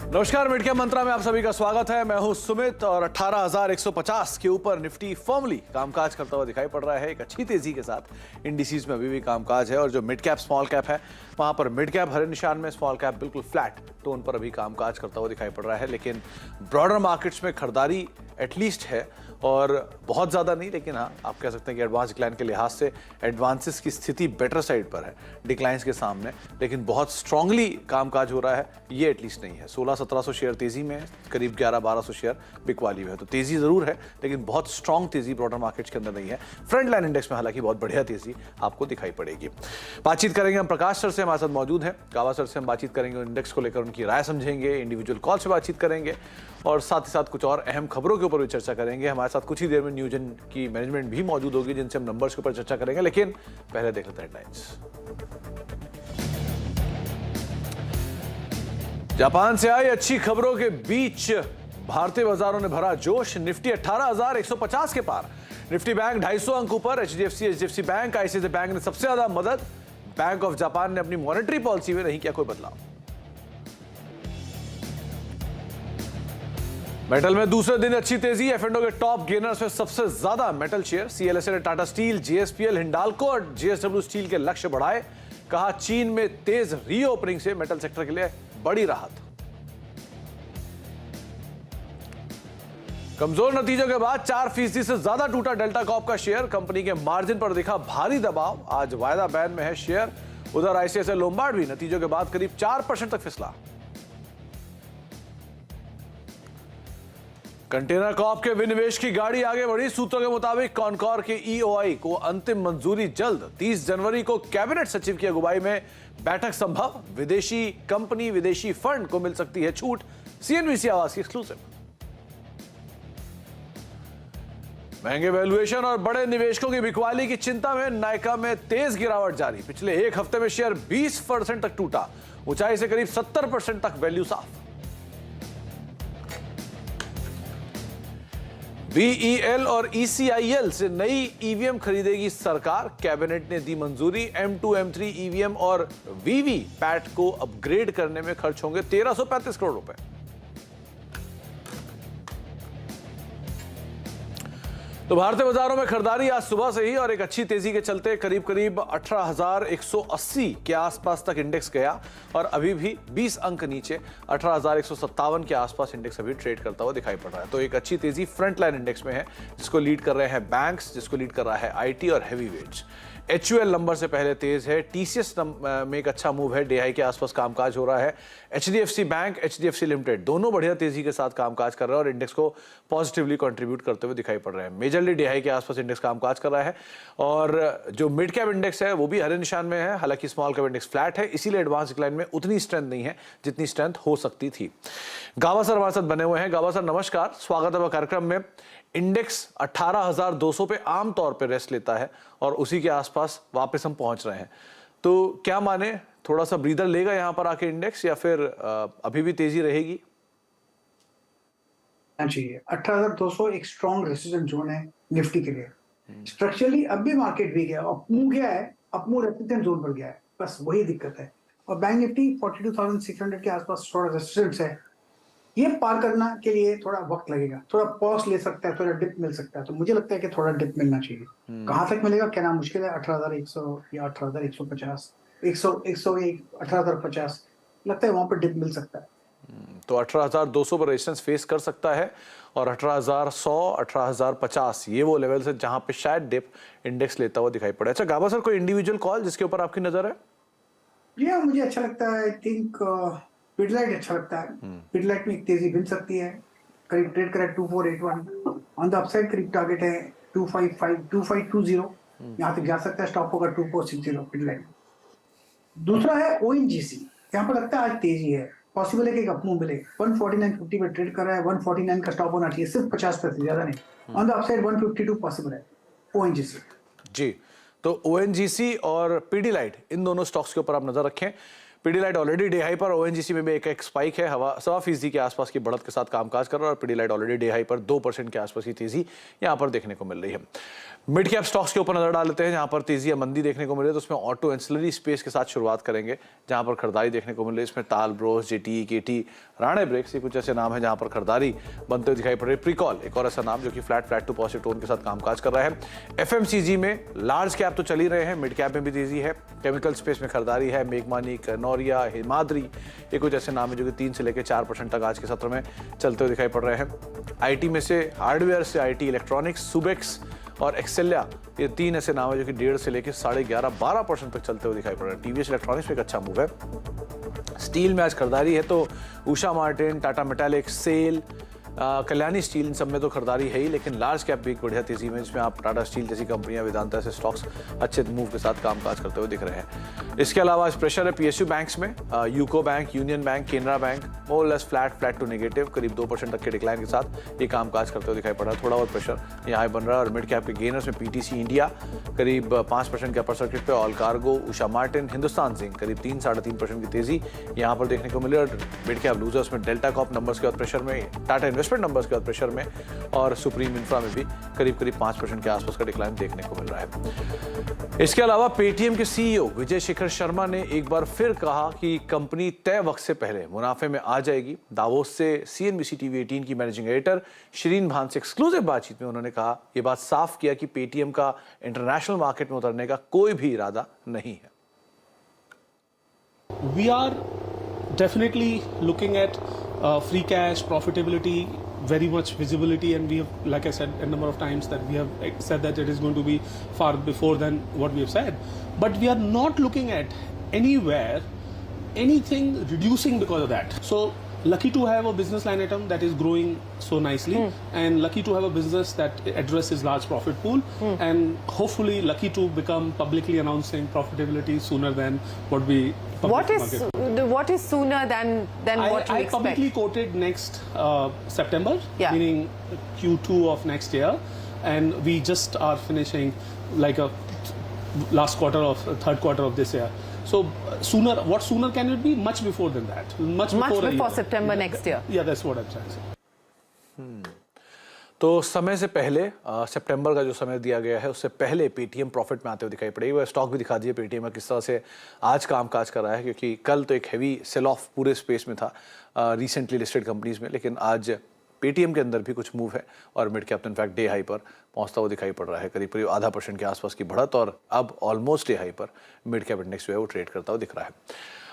नमस्कार, mid cap मंत्रा में आप सभी का स्वागत है। मैं हूं सुमित और 18,150 के ऊपर निफ्टी फर्मली कामकाज करता हुआ दिखाई पड़ रहा है। एक अच्छी तेजी के साथ इंडिसेस में अभी भी कामकाज है और जो मिड कैप स्मॉल कैप है वहां पर मिड कैप हरे निशान में, स्मॉल कैप बिल्कुल फ्लैट टोन पर अभी कामकाज करता हुआ दिखाई पड़ रहा है। लेकिन ब्रॉडर मार्केट्स में खरीदारी एटलीस्ट है और बहुत ज़्यादा नहीं, लेकिन हाँ आप कह सकते हैं कि एडवांस डिक्लाइन के लिहाज से एडवांसेस की स्थिति बेटर साइड पर है डिक्लाइंस के सामने, लेकिन बहुत स्ट्रांगली कामकाज हो रहा है ये एटलीस्ट नहीं है। 1600-1700 शेयर तेजी में है, करीब 1100-1200 शेयर बिकवाली में है, तो तेजी जरूर है लेकिन बहुत स्ट्रांग तेजी ब्रॉडर मार्केट्स के अंदर नहीं है। फ्रंट लाइन इंडेक्स में हालांकि बहुत बढ़िया तेजी आपको दिखाई पड़ेगी। बातचीत करेंगे हम प्रकाश सर से, हमारे साथ मौजूद हैं। गावा सर से हम बातचीत करेंगे इंडेक्स को लेकर, उनकी राय समझेंगे, इंडिविजुअल कॉल से बातचीत करेंगे और साथ ही साथ कुछ और अहम खबरों के ऊपर भी चर्चा करेंगे। हमारे साथ कुछ ही देर में न्यूजन की मैनेजमेंट भी मौजूद होगी जिनसे हम नंबर्स के ऊपर चर्चा करेंगे, लेकिन पहले देख लेते हैं हेडलाइंस। जापान से आई अच्छी खबरों के बीच भारतीय बाजारों ने भरा जोश। निफ्टी 18,150 के पार, निफ्टी बैंक 250 अंक ऊपर। एचडीएफसी बैंक, आईसीआईसीआई बैंक ने सबसे ज्यादा मदद। बैंक ऑफ जापान ने अपनी मॉनेटरी पॉलिसी में नहीं किया कोई बदलाव। मेटल में दूसरे दिन अच्छी तेजी, एफ&ओ के टॉप गेनर्स में सबसे ज्यादा मेटल शेयर। सीएलएसए ने टाटा स्टील, जीएसपीएल, हिंडाल्को और जेएसडब्ल्यू स्टील के लक्ष्य बढ़ाए। कहा चीन में तेज रीओपनिंग से मेटल सेक्टर के लिए बड़ी राहत। कमजोर नतीजों के बाद 4% से ज्यादा टूटा डेल्टा कॉर्प का शेयर। कंपनी के मार्जिन पर दिखा भारी दबाव, आज वायदा बैन में है शेयर। उधर आईसीआईसीआई लोम्बार्ड भी नतीजों के बाद करीब 4% तक फिसला। कंटेनर कॉर्प के विनिवेश की गाड़ी आगे बढ़ी। सूत्रों के मुताबिक कॉनकॉर के ईओआई को अंतिम मंजूरी जल्द। 30 जनवरी को कैबिनेट सचिव की अगुवाई में बैठक संभव। विदेशी कंपनी, विदेशी फंड को मिल सकती है छूट। सीएनबीसी आवाज की एक्सक्लूसिव। महंगे वैल्यूएशन और बड़े निवेशकों की बिकवाली की चिंता में नायका में तेज गिरावट जारी। पिछले एक हफ्ते में शेयर 20% तक टूटा, ऊंचाई से करीब 70% तक वैल्यू साफ। बीईएल और ईसीआईएल से नई ईवीएम खरीदेगी सरकार। कैबिनेट ने दी मंजूरी। M2 M3 ईवीएम और वीवी पैट को अपग्रेड करने में खर्च होंगे 1335 करोड़ रुपए। तो भारतीय बाजारों में खरीदारी आज सुबह से ही और एक अच्छी तेजी के चलते करीब 18,180 के आसपास तक इंडेक्स गया और अभी भी 20 अंक नीचे 18,157 के आसपास इंडेक्स अभी ट्रेड करता हुआ दिखाई पड़ रहा है। तो एक अच्छी तेजी फ्रंट लाइन इंडेक्स में है, जिसको लीड कर रहे हैं बैंक्स, जिसको लीड कर रहा है आईटी और हैवी वेट्स। HUL नंबर से पहले तेज है। टीसीएस में एक अच्छा मूव है, DI के आसपास कामकाज हो रहा है। HDFC बैंक, HDFC लिमिटेड दोनों बढ़िया तेजी के साथ कामकाज कर रहे हैं और इंडेक्स को पॉजिटिवली कंट्रीब्यूट करते हुए दिखाई पड़ रहे हैं। मेजरली DI के आसपास इंडेक्स कामकाज कर रहा है और जो मिड कैप इंडेक्स है वो भी हरे निशान में है। हालांकि स्मॉल कैप इंडेक्स फ्लैट है, इसीलिए एडवांस डिक्लाइन में उतनी स्ट्रेंथ नहीं है जितनी स्ट्रेंथ हो सकती थी। गावा सर हमारे साथ बने हुए हैं। गावा सर नमस्कार, स्वागत है कार्यक्रम में। इंडेक्स 18,200 पे आमतौर पे रेस्ट लेता है और उसी के आसपास वापस हम पहुंच रहे हैं, तो क्या माने, थोड़ा सा ब्रीदर लेगा यहां पर आके इंडेक्स या फिर अभी भी तेजी रहेगी? चाहिए 18,200 एक स्ट्रॉन्ग रेजिस्टेंस जोन है निफ्टी के लिए। स्ट्रक्चरली अब भी मार्केट वीक है, अपमूव गया है, अपमूव रेजिस्टेंस जोन पर गया है, बस वही दिक्कत है। और बैंक निफ्टी 42,600 के आसपास थोड़ा रेजिस्टेंस है, ये पार करना के लिए थोड़ा वक्त लगेगा, थोड़ा पॉज ले सकता है, थोड़ा डिप मिल सकता है। तो मुझे लगता है कि थोड़ा डिप मिलना चाहिए। कहां तक मिलेगा कहना मुश्किल है, 18,100 या 18,150, 101, 18,050 लगता है वहां पर डिप मिल सकता है। तो 18,200 पर रेजिस्टेंस फेस कर सकता है और 18,100, 18,050 ये वो लेवल है जहां पे शायद डिप इंडेक्स लेता हुआ दिखाई पड़े। अच्छा गावा सर, कोई इंडिविजुअल कॉल जिसके ऊपर आपकी नजर है? ये मुझे अच्छा लगता है, आई थिंक पिडलाइट अच्छा लगता है। पिडलाइट में एक तेजी मिल सकती है, करीब ट्रेड करें 2481 ऑन द अपसाइड, करीब टारगेट है 2520 यहां तक जा सकता है, स्टॉप होगा 2460 पिडलाइट। दूसरा है ONGC, यहाँ पर लगता है आज तेजी है, पॉसिबल है कि एक अपमूव मिले। 149.50 पे ट्रेड कर रहा है, 149 का स्टॉप होना चाहिए, सिर्फ 50% ज्यादा नहीं। ऑन द अपसाइड 152 पॉसिबल है ONGC। जी, तो ONGC और पीडीलाइट इन दोनों स्टॉक्स के ऊपर आप नजर रखें। पीडीलाइट ऑलरेडी डे हाई पर, ओएनजीसी में भी एक स्पाइक है, हवा 1.25% के आसपास की बढ़त के साथ कामकाज कर रहा है और पीडीलाइट ऑलरेडी डे हाई पर 2% के आसपास की तेजी यहां पर देखने को मिल रही है। मिड कैप स्टॉक्स के ऊपर नजर डाल लेते हैं जहां पर तेजी या मंदी देखने को मिल रही है। तो उसमें ऑटो एंसिलरी स्पेस के साथ शुरुआत करेंगे जहां पर खरीदारी देखने को मिल रही है। इसमें ताल ब्रोस, जेटी, केटी, राणे ब्रेक्स, ये कुछ ऐसे नाम है जहां पर खरीदारी बनते हुए दिखाई पड़ रही है। प्रीकॉल एक और ऐसा नाम जो कि फ्लैट टू पॉजिटिव टोन के साथ कामकाज कर रहा है। एफएमसीजी में लार्ज कैप तो चल ही रहे हैं, मिड कैप में भी तेजी है। केमिकल स्पेस में खरीदारी है, मेघमानी, कनौरिया, हिमाद्री, ये कुछ ऐसे नाम है जो कि 3 से लेकर 4% तक आज के सत्र में चलते हुए दिखाई पड़ रहे हैं। आईटी में से हार्डवेयर से आईटी इलेक्ट्रॉनिक्स, सुबेक्स और एक्सेल्या, ये 3 ऐसे नाम है जो कि 1.5 से लेकर 11.5-12% तक चलते हुए दिखाई पड़ रहे हैं। टीवीएस इलेक्ट्रॉनिक्स में एक अच्छा मूव है। स्टील में आज खरीदारी है तो उषा मार्टिन, टाटा मेटालिक, सेल, कल्याणी स्टील, इन सब में तो खरीदारी है ही, लेकिन लार्ज कैप भी एक बढ़िया तेजी में, जिसमें आप टाटा स्टील जैसी कंपनियां, वेदांता ऐसे स्टॉक्स अच्छे मूव के साथ कामकाज करते हुए दिख रहे हैं। इसके अलावा आज प्रेशर है पीएसयू बैंक्स में, UCO bank, Union bank, Canara bank more less flat to negative, करीब 2% तक के डिक्लाइन के साथ ये कामकाज करते हुए दिखाई पड़ रहा है। थोड़ा और प्रेशर यहाँ बन रहा है। और मिड कैप के गेनर्स में पीटीसी इंडिया करीब 5% के अपर सर्किट पे, all cargo, Usha Martin, Hindustan zinc करीब 3-3.5% की तेजी यहाँ पर देखने को मिली। और मिड कैप लूजर्स में डेल्टा कॉप नंबर्स के बाद प्रेशर में, टाटा इन्वेस्टमेंट नंबर्स के बाद प्रेशर में और सुप्रीम इंफ्रा में भी करीब 5% के आसपास का डिक्लाइन देखने को मिल रहा है। इसके अलावा पेटीएम के सीईओ विजय शेखर शर्मा ने एक बार फिर कहा कि कंपनी तय वक्त से पहले मुनाफे में आ जाएगी। दावोस से सीएनबीसी टीवी 18 की मैनेजिंग एडिटर शिरीन भान से एक्सक्लूसिव बातचीत में उन्होंने कहा, ये बात साफ किया कि पेटीएम का इंटरनेशनल मार्केट में उतरने का कोई भी इरादा नहीं है। We are definitely looking at free cash profitability, very much visibility, and we have, like I said a number of times, that we have said that it is going to be far before than what we have said. But we are not looking at anywhere anything reducing because of that. So lucky to have a business line item that is growing so nicely, and lucky to have a business that addresses large profit pool, and hopefully lucky to become publicly announcing profitability sooner than what we What is sooner than what you I expect? publicly quoted next September, Yeah. meaning Q2 of next year, and we just are finishing like a last quarter of third quarter of this year. So sooner, what sooner can it be? Much before than that. Much before a year. September next year. Yeah, that's what I'm trying to say. तो समय से पहले सितंबर का जो समय दिया गया है उससे पहले पेटीएम प्रॉफिट में आते हुए दिखाई पड़ेगी। वह स्टॉक भी दिखा दिए पेटीएम का किस तरह से आज कामकाज कर रहा है, क्योंकि कल तो एक हैवी सेल ऑफ पूरे स्पेस में था रिसेंटली लिस्टेड कंपनीज में, लेकिन आज पेटीएम के अंदर भी कुछ मूव है और mid cap in fact day high पर पहुंचता हुआ दिखाई पड़ रहा है। करीब 0.5% के आसपास की बढ़त और अब ऑलमोस्ट डे हाई पर मिड कैप इंडेक्स जो है वो ट्रेड करता हुआ दिख रहा है।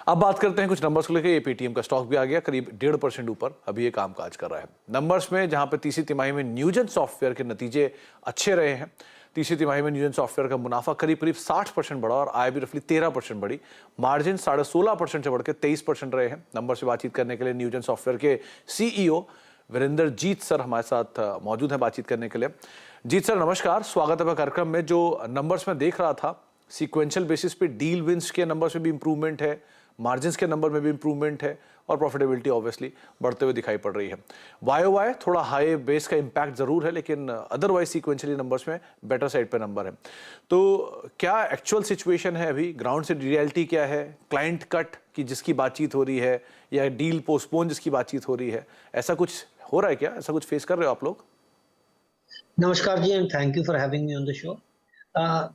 अब बात करते हैं कुछ नंबर्स को लेकर। ये पेटीएम का स्टॉक भी आ गया करीब 1.5% ऊपर, अभी ये कामकाज कर रहा है। नंबर्स में जहां पे तीसरी तिमाही में न्यूजन सॉफ्टवेयर के नतीजे अच्छे रहे हैं। तीसरी तिमाही में न्यूजन सॉफ्टवेयर का मुनाफा करीब 60% बढ़ा और आय भी रफली 13% बढ़ी। मार्जिन 16.5% से बढ़ के 23% रहे हैं। नंबर से बातचीत करने के लिए न्यूजन सॉफ्टवेयर के सीईओ वीरेंद्र जीत सर हमारे साथ मौजूद हैं बातचीत करने के लिए। जीत सर नमस्कार, स्वागत है कार्यक्रम में। जो नंबर्स में देख रहा था, सीक्वेंशियल बेसिस पे डील विंस के नंबर्स में भी इंप्रूवमेंट है, मार्जिन्स के नंबर में भी इंप्रूवमेंट है और प्रॉफिटेबिलिटी ऑब्वियसली बढ़ते हुए दिखाई पड़ रही है। वाई थोड़ा हाई बेस का इम्पैक्ट जरूर है, लेकिन अदरवाइज सीक्वेंशियली नंबर्स में बेटर साइड पे नंबर है। तो क्या एक्चुअल सिचुएशन है अभी, ग्राउंड से रियलिटी क्या है? क्लाइंट कट की जिसकी बातचीत हो रही है या डील पोस्टपोन जिसकी बातचीत हो रही है, ऐसा कुछ हो रहा है क्या? ऐसा कुछ फेस कर रहे हो आप लोग? नमस्कार जी, and thank you for having me on the show.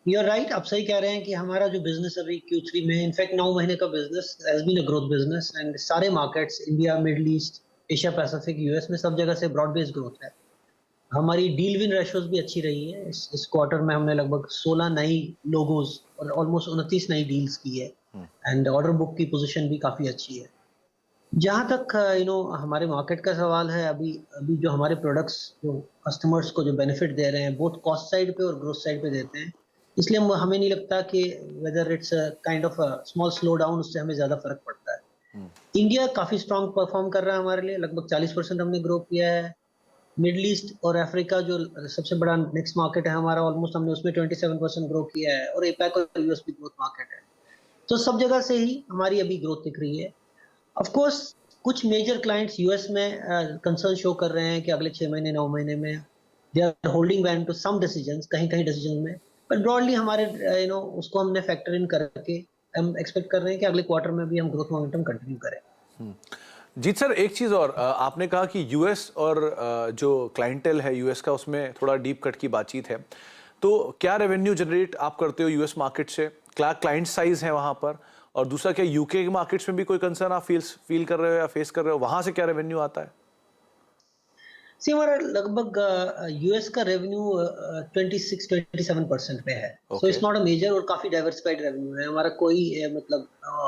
You are right, आप सही कह रहे हैं कि हमारा जो बिजनेस अभी Q3 में, इनफैक्ट 9 महीने का business has been a growth business, and सारे markets, India, Middle East, Asia Pacific, US में सब जगह से ब्रॉड बेस्ड ग्रोथ है। हमारी डील विन रेशियोज भी अच्छी रही है। इस क्वार्टर में हमने लगभग 16 नई लोगोज और ऑलमोस्ट 29 नई डील्स की है, एंड ऑर्डर बुक की पोजीशन भी काफी अच्छी है। जहाँ तक हमारे मार्केट का सवाल है, अभी जो हमारे प्रोडक्ट्स जो कस्टमर्स को जो बेनिफिट दे रहे हैं, बोथ कॉस्ट साइड पे और ग्रोथ साइड पे देते हैं, इसलिए हमें नहीं लगता कि whether it's kind of a small slow down, उससे हमें ज्यादा फर्क पड़ता है। इंडिया काफी स्ट्रांग परफॉर्म कर रहा है हमारे लिए, लगभग 40% हमने ग्रो किया है। मिडिल ईस्ट और अफ्रीका जो सबसे बड़ा नेक्स्ट मार्केट है हमारा, ऑलमोस्ट हमने उसमें 27% ग्रो किया है, और एपैक और यूएस भी ग्रोथ मार्केट है। तो सब जगह से ही हमारी अभी ग्रोथ दिख रही है। ऑफ कोर्स कुछ मेजर क्लाइंट्स यूएस में कंसर्न शो कर रहे हैं कि अगले 6 महीने 9 महीने में they are holding back to some decisions, कहीं डिसीजन में, बट ब्रॉडली हमारे उसको हमने फैक्टर इन करके हम एक्सपेक्ट कर रहे हैं कि अगले क्वार्टर में भी हम ग्रोथ मोमेंटम कंटिन्यू करें। जीत सर, एक चीज़ और, आपने कहा कि यूएस और जो क्लाइंटेल है यूएस का, उसमें थोड़ा डीप कट की बातचीत है, तो क्या रेवेन्यू जनरेट आप करते हो यूएस मार्केट से, क्या क्लाइंट साइज है वहाँ पर, और दूसरा क्या यूके के मार्केट्स में भी कोई कंसर्न आप फील कर रहे हो या फेस कर रहे हो, वहाँ से क्या रेवेन्यू आता है? सी हमारा लगभग यूएस का रेवेन्यू 26-27% पे है, so it's not a major और काफी डाइवर्सिफाइड रेवेन्यू है हमारा। कोई मतलब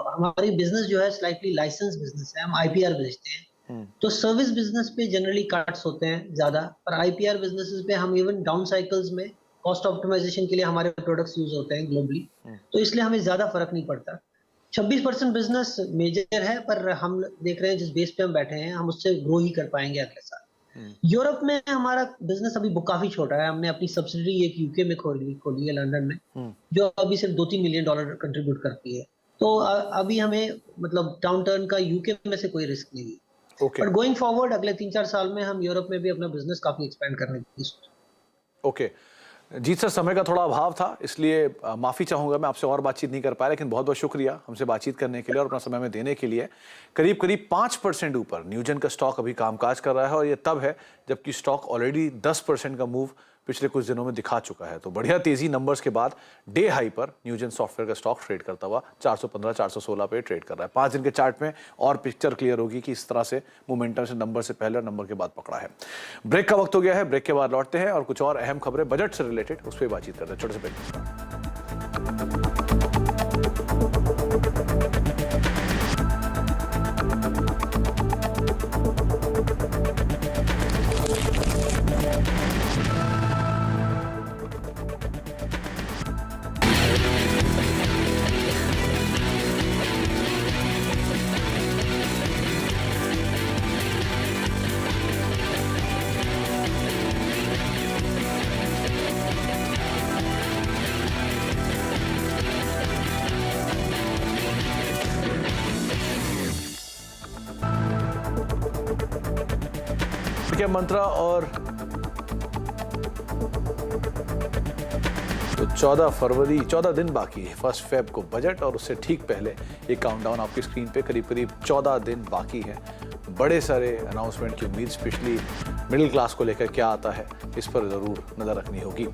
हमारी बिजनेस जो है स्लाइटली लाइसेंस बिजनेस है, हम आईपीआर बेचते हैं, तो सर्विस बिजनेस पे जनरली कट्स होते हैं ज्यादा, पर आईपीआर बिजनेसेस पे हम इवन डाउन साइकिल्स में कॉस्ट ऑप्टिमाइजेशन के लिए हमारे प्रोडक्ट्स यूज होते हैं ग्लोबली, तो इसलिए हमें ज्यादा फर्क नहीं पड़ता। 26% बिजनेस मेजर है, पर हम देख रहे हैं जिस बेस पे हम बैठे हैं हम उससे ग्रो ही कर पाएंगे अगले साल। यूरोप में हमारा बिजनेस अभी काफी छोटा है, हमने अपनी सब्सिडरी एक यूके में खोली है लंदन में, जो अभी सिर्फ $2-3 मिलियन कंट्रीब्यूट करती है, तो अभी हमें मतलब डाउन टर्न का यूके में से कोई रिस्क नहीं है। बट गोइंग फॉरवर्ड अगले 3-4 साल में हम यूरोप में भी अपना बिजनेस काफी एक्सपेंड करने की सोच। ओके जीत सर, समय का थोड़ा अभाव था, इसलिए माफ़ी चाहूँगा, मैं आपसे और बातचीत नहीं कर पाया, लेकिन बहुत बहुत शुक्रिया हमसे बातचीत करने के लिए और अपना समय में देने के लिए। करीब 5% ऊपर न्यूजन का स्टॉक अभी कामकाज कर रहा है, और ये तब है जबकि स्टॉक ऑलरेडी 10% का मूव पिछले कुछ दिनों में दिखा चुका है। तो बढ़िया तेजी नंबर्स के बाद डे हाई पर न्यूजन सॉफ्टवेयर का स्टॉक ट्रेड करता हुआ 415-416 पे ट्रेड कर रहा है। 5 दिन के चार्ट में और पिक्चर क्लियर होगी कि इस तरह से मोमेंटम से नंबर से पहले और नंबर के बाद पकड़ा है। ब्रेक का वक्त हो गया है, ब्रेक के बाद लौटते हैं और कुछ और अहम खबरें बजट से रिलेटेड उस पर बातचीत करते हैं। छोटे से ब्रेक के बाद। के मंत्रा और तो 14 दिन बाकी है 1 फेब को बजट, और उससे ठीक पहले ये काउंटडाउन आपकी स्क्रीन पे करीब 14 दिन बाकी है। बड़े सारे अनाउंसमेंट की उम्मीद, स्पेशली मिडिल क्लास को लेकर क्या आता है, इस पर जरूर नजर रखनी होगी।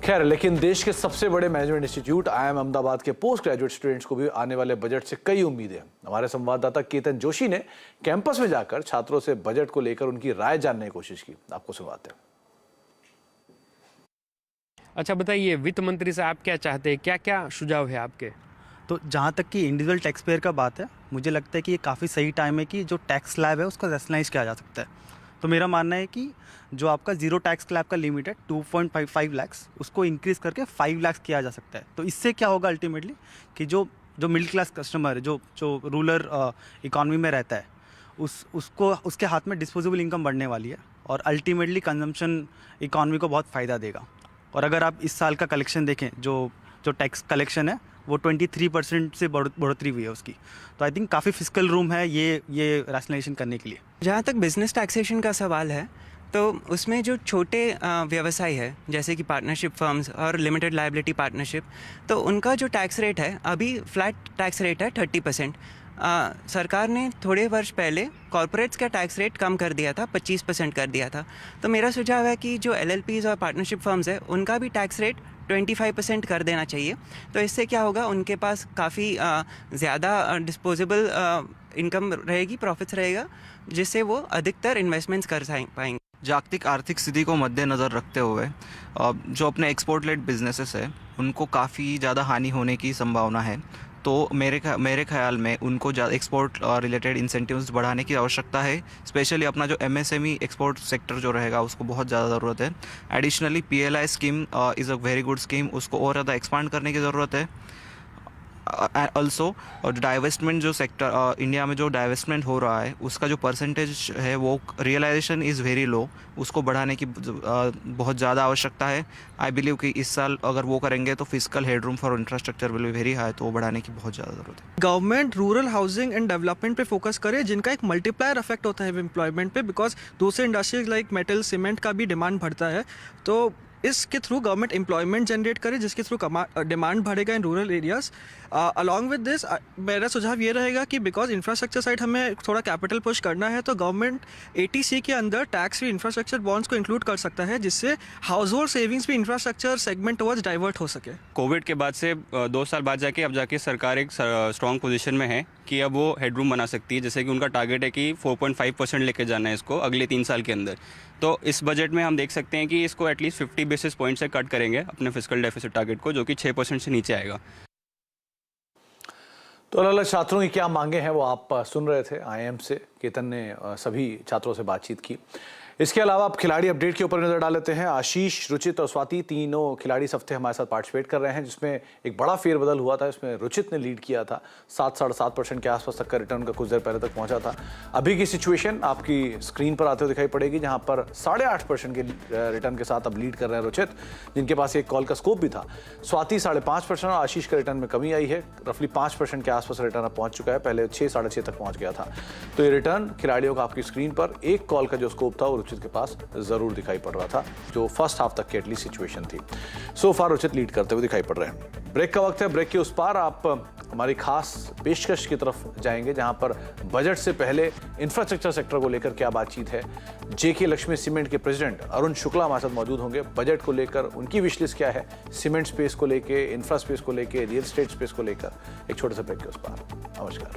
खैर, लेकिन देश के सबसे बड़े मैनेजमेंट इंस्टीट्यूट IIM अहमदाबाद के पोस्ट ग्रेजुएट स्टूडेंट्स को भी आने वाले बजट से कई उम्मीदें हैं। हमारे संवाददाता केतन जोशी ने कैंपस में जाकर छात्रों से बजट को लेकर उनकी राय जानने की कोशिश की। आपको सुनवाते हैं। अच्छा बताइए, वित्त मंत्री से आप क्या चाहते हैं, क्या क्या सुझाव है आपके? तो जहाँ तक कि इंडिविजुअल टैक्स पेयर का बात है, मुझे लगता है कि ये काफ़ी सही टाइम है कि जो टैक्स स्लैब है उसको रैशनलाइज किया जा सकता है। तो मेरा मानना है कि जो आपका जीरो टैक्स स्लैब का लिमिट है 2.55 लाख, उसको इंक्रीज़ करके 5 लाख किया जा सकता है। तो इससे क्या होगा अल्टीमेटली कि जो मिडिल क्लास कस्टमर है, जो रूरल इकॉनमी में रहता है, उसके हाथ में डिस्पोजेबल इनकम बढ़ने वाली है, और अल्टीमेटली कंजम्पशन इकॉनमी को बहुत फ़ायदा देगा। और अगर आप इस साल का कलेक्शन देखें, जो टैक्स कलेक्शन है वो 23% से बढ़ोतरी हुई है उसकी। तो आई थिंक काफ़ी फिस्कल रूम है ये रैशनलाइजेशन करने के लिए। जहाँ तक बिजनेस टैक्सेशन का सवाल है, तो उसमें जो छोटे व्यवसाय है जैसे कि पार्टनरशिप फर्म्स और लिमिटेड लायबिलिटी पार्टनरशिप, तो उनका जो टैक्स रेट है अभी फ्लैट टैक्स रेट है 30%। सरकार ने थोड़े वर्ष पहले कॉर्पोरेट्स का टैक्स रेट कम कर दिया था, 25% कर दिया था। तो मेरा सुझाव है कि जो LLPs और पार्टनरशिप फर्म्स है उनका भी टैक्स रेट 25% कर देना चाहिए। तो इससे क्या होगा, उनके पास काफ़ी ज़्यादा डिस्पोजेबल इनकम रहेगी, प्रॉफिट्स रहेगा, जिससे वो अधिकतर इन्वेस्टमेंट्स कर पाएंगे। जागतिक आर्थिक स्थिति को मद्देनज़र रखते हुए जो अपने एक्सपोर्ट लेड बिजनेसेस है उनको काफ़ी ज़्यादा हानि होने की संभावना है। तो मेरे ख्याल में उनको एक्सपोर्ट रिलेटेड इंसेंटिव्स बढ़ाने की आवश्यकता है। स्पेशली अपना जो MSME एक्सपोर्ट सेक्टर जो रहेगा उसको बहुत ज़्यादा ज़रूरत है। Additionally PLI scheme is a very good scheme, उसको और ज़्यादा एक्सपांड करने की ज़रूरत है। ऑल्सो और डाइवेस्टमेंट जो सेक्टर इंडिया में जो डाइवेस्टमेंट हो रहा है उसका जो परसेंटेज है वो रियलाइजेशन इज़ वेरी लो, उसको बढ़ाने की बहुत ज़्यादा आवश्यकता है। आई बिलीव कि इस साल अगर वो करेंगे तो physical headroom for infrastructure will be very high, तो वो बढ़ाने की बहुत ज़्यादा ज़रूरत है। Government rural housing and development पे फोकस करे, जिनका एक मल्टीप्लायर इफेक्ट होता है एम्प्लॉयमेंट पे, बिकॉज दूसरे इंडस्ट्रीज लाइक मेटल सीमेंट का भी डिमांड बढ़ता है। तो इसके थ्रू गवर्नमेंट एम्प्लॉयमेंट जनरेट करे, जिसके थ्रू डिमांड बढ़ेगा in rural areas. Along with this मेरा सुझाव ये रहेगा कि बिकॉज इंफ्रास्ट्रक्चर साइड हमें थोड़ा कैपिटल पुश करना है, तो गवर्नमेंट ATC के अंदर टैक्स फ्री इंफ्रास्ट्रक्चर बॉन्ड्स को इंक्लूड कर सकता है, जिससे हाउस होल्ड सेविंग्स भी इंफ्रास्ट्रक्चर सेगमेंट टुवर्ड्स डाइवर्ट हो सके। कोविड के बाद से 2 साल बाद जाके अब जाके सरकार एक स्ट्रॉन्ग पोजीशन में है कि अब वो हेडरूम बना सकती है, जैसे कि उनका टारगेट है कि 4.5% लेके जाना है इसको अगले 3 साल के अंदर। तो इस बजट में हम देख सकते हैं कि इसको एटलीस्ट 50 बेसिस पॉइंट से कट करेंगे अपने फिस्कल डेफिसिट टारगेट को, जो कि 6% से नीचे आएगा। तो अलग अलग छात्रों की क्या मांगे हैं वो आप सुन रहे थे। IIM से केतन ने सभी छात्रों से बातचीत की। इसके अलावा आप खिलाड़ी अपडेट के ऊपर नजर डाल लेते हैं। आशीष, रुचित और स्वाति तीनों खिलाड़ी इस हफ्ते हमारे साथ पार्टिसिपेट कर रहे हैं, जिसमें एक बड़ा फेरबदल हुआ था। इसमें रुचित ने लीड किया था, 7-7.5% के आसपास तक का रिटर्न का कुछ देर पहले तक पहुंचा था। अभी की सिचुएशन आपकी स्क्रीन पर आते हुए दिखाई पड़ेगी, जहां पर 8.5% के रिटर्न के साथ अब लीड कर रहे हैं रुचित, जिनके पास एक कॉल का स्कोप भी था। स्वाति 5.5% और आशीष के रिटर्न में कमी आई है, रफली 5% के आसपास रिटर्न अब पहुंच चुका है, पहले 6-6.5 तक पहुंच गया था। तो ये रिटर्न खिलाड़ियों का आपकी स्क्रीन पर एक कॉल का जो स्कोप था वो रुचित के पास जरूर दिखाई पड़ रहा था, जो फर्स्ट हाफ तक की एटलीस्ट सिचुएशन थी। सो फार रुचित लीड करते हुए दिखाई पड़ रहे हैं। ब्रेक का वक्त है। ब्रेक के उस पार आप हमारी खास पेशकश की तरफ जाएंगे, जहां पर बजट से पहले इंफ्रास्ट्रक्चर सेक्टर को लेकर क्या बातचीत है। JK लक्ष्मी सीमेंट के प्रेसिडेंट अरुण शुक्ला हमारे साथ मौजूद होंगे। बजट को लेकर उनकी विशलिस्ट क्या है, सीमेंट स्पेस को लेकर, इंफ्रा स्पेस को लेकर, रियल एस्टेट स्पेस को लेकर। एक छोटे से ब्रेक के उस पार। नमस्कार।